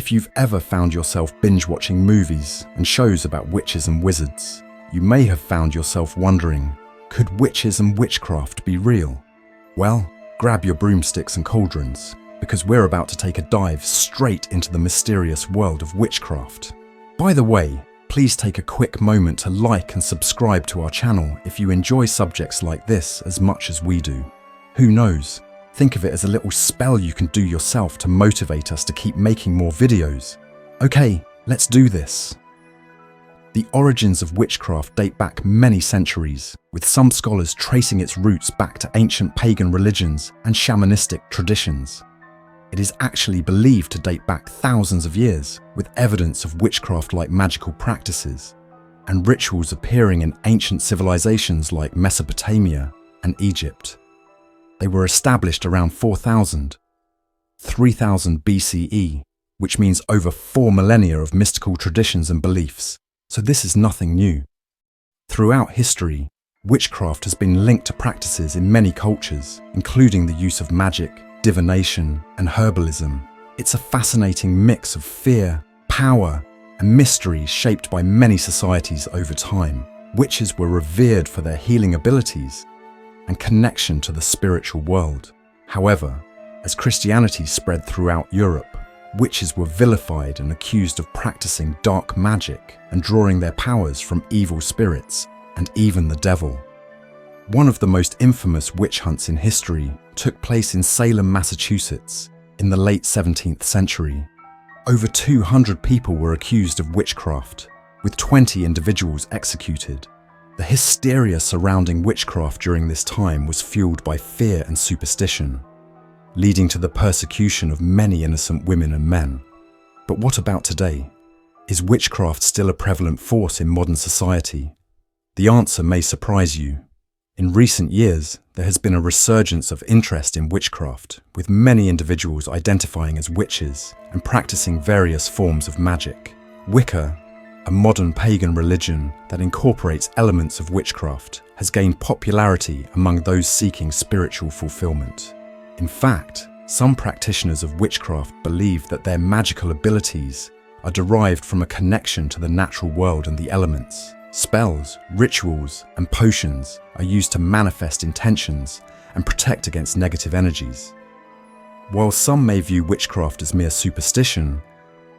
If you've ever found yourself binge-watching movies and shows about witches and wizards, you may have found yourself wondering, could witches and witchcraft be real? Well, grab your broomsticks and cauldrons, because we're about to take a dive straight into the mysterious world of witchcraft. By the way, please take a quick moment to like and subscribe to our channel if you enjoy subjects like this as much as we do. Who knows? Think of it as a little spell you can do yourself to motivate us to keep making more videos. Okay, let's do this. The origins of witchcraft date back many centuries, with some scholars tracing its roots back to ancient pagan religions and shamanistic traditions. It is actually believed to date back thousands of years, with evidence of witchcraft-like magical practices and rituals appearing in ancient civilizations like Mesopotamia and Egypt. They were established around 3000 BCE, which means over 4 millennia of mystical traditions and beliefs, so this is nothing new. Throughout history, witchcraft has been linked to practices in many cultures, including the use of magic, divination, and herbalism. It's a fascinating mix of fear, power, and mystery shaped by many societies over time. Witches were revered for their healing abilities and connection to the spiritual world. However, as Christianity spread throughout Europe, witches were vilified and accused of practicing dark magic and drawing their powers from evil spirits and even the devil. One of the most infamous witch hunts in history took place in Salem, Massachusetts, in the late 17th century. Over 200 people were accused of witchcraft, with 20 individuals executed. The hysteria surrounding witchcraft during this time was fueled by fear and superstition, leading to the persecution of many innocent women and men. But what about today? Is witchcraft still a prevalent force in modern society? The answer may surprise you. In recent years, there has been a resurgence of interest in witchcraft, with many individuals identifying as witches and practicing various forms of magic. Wicca, a modern pagan religion that incorporates elements of witchcraft, has gained popularity among those seeking spiritual fulfillment. In fact, some practitioners of witchcraft believe that their magical abilities are derived from a connection to the natural world and the elements. Spells, rituals, and potions are used to manifest intentions and protect against negative energies. While some may view witchcraft as mere superstition,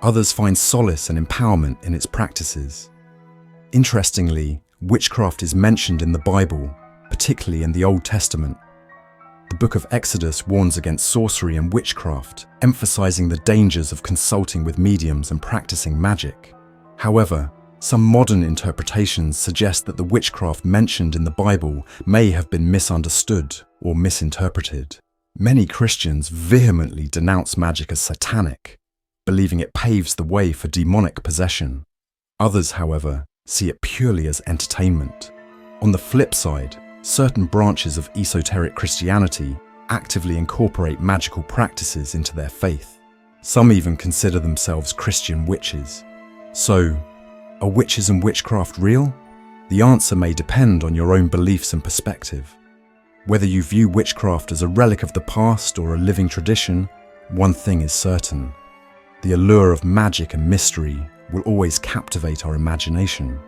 others find solace and empowerment in its practices. Interestingly, witchcraft is mentioned in the Bible, particularly in the Old Testament. The book of Exodus warns against sorcery and witchcraft, emphasizing the dangers of consulting with mediums and practicing magic. However, some modern interpretations suggest that the witchcraft mentioned in the Bible may have been misunderstood or misinterpreted. Many Christians vehemently denounce magic as satanic, believing it paves the way for demonic possession. Others, however, see it purely as entertainment. On the flip side, certain branches of esoteric Christianity actively incorporate magical practices into their faith. Some even consider themselves Christian witches. So, are witches and witchcraft real? The answer may depend on your own beliefs and perspective. Whether you view witchcraft as a relic of the past or a living tradition, one thing is certain. The allure of magic and mystery will always captivate our imagination.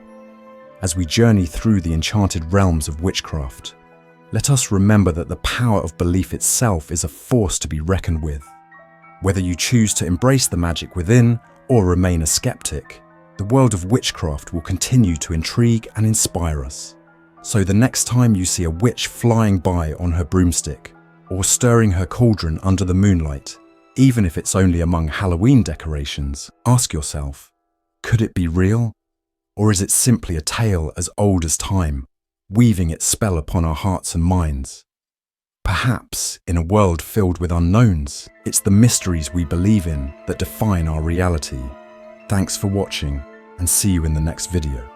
As we journey through the enchanted realms of witchcraft, let us remember that the power of belief itself is a force to be reckoned with. Whether you choose to embrace the magic within or remain a skeptic, the world of witchcraft will continue to intrigue and inspire us. So the next time you see a witch flying by on her broomstick or stirring her cauldron under the moonlight, even if it's only among Halloween decorations, ask yourself, could it be real? Or is it simply a tale as old as time, weaving its spell upon our hearts and minds? Perhaps, in a world filled with unknowns, it's the mysteries we believe in that define our reality. Thanks for watching, and see you in the next video.